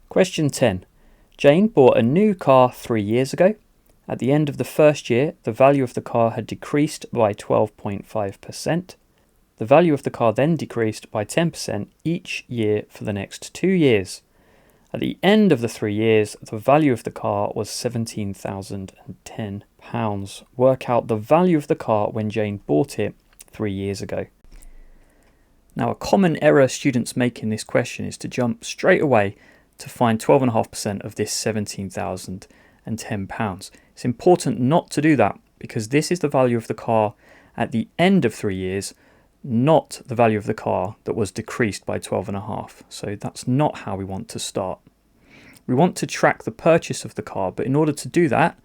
Question 10. Jane bought a new car 3 years ago. At the end of the first year, the value of the car had decreased by 12.5%. The value of the car then decreased by 10% each year for the next 2 years. At the end of the 3 years, the value of the car was £17,010. Work out the value of the car when Jane bought it 3 years ago. Now, a common error students make in this question is to jump straight away to find 12.5% of this £17,010. It's important not to do that because this is the value of the car at the end of 3 years, not the value of the car that was decreased by 12.5. So that's not how we want to start. We want to track the purchase of the car, but in order to do that,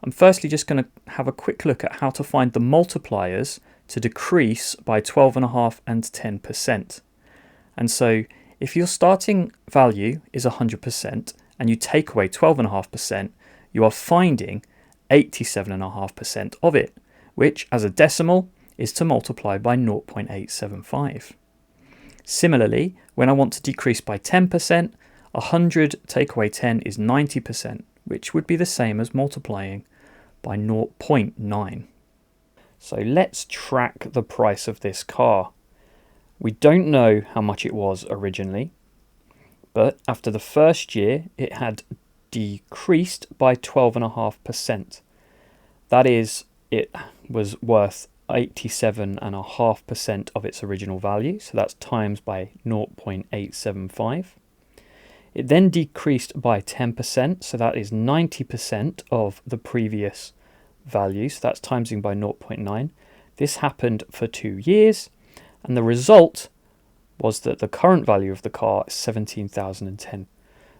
I'm firstly just going to have a quick look at how to find the multipliers to decrease by 12.5 and 10%. And so if your starting value is 100% and you take away 12.5%, you are finding 87.5% of it, which as a decimal is to multiply by 0.875. Similarly, when I want to decrease by 10%, 100 take away 10 is 90%, which would be the same as multiplying by 0.9. So let's track the price of this car. We don't know how much it was originally, but after the first year, it had decreased by 12.5%. That is, it was worth 87.5% of its original value, so that's times by 0.875. It then decreased by 10%, so that is 90% of the previous value, so that's timesing by 0.9. This happened for 2 years, and the result was that the current value of the car is £17,010.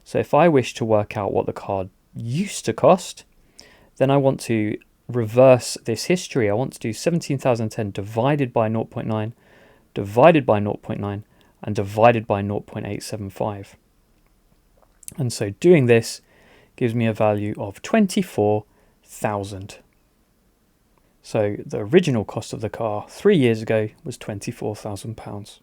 So if I wish to work out what the car used to cost, then I want to reverse this history. I want to do 17,010 divided by 0.9, divided by 0.9, and divided by 0.875. And so doing this gives me a value of 24,000. So the original cost of the car 3 years ago was £24,000.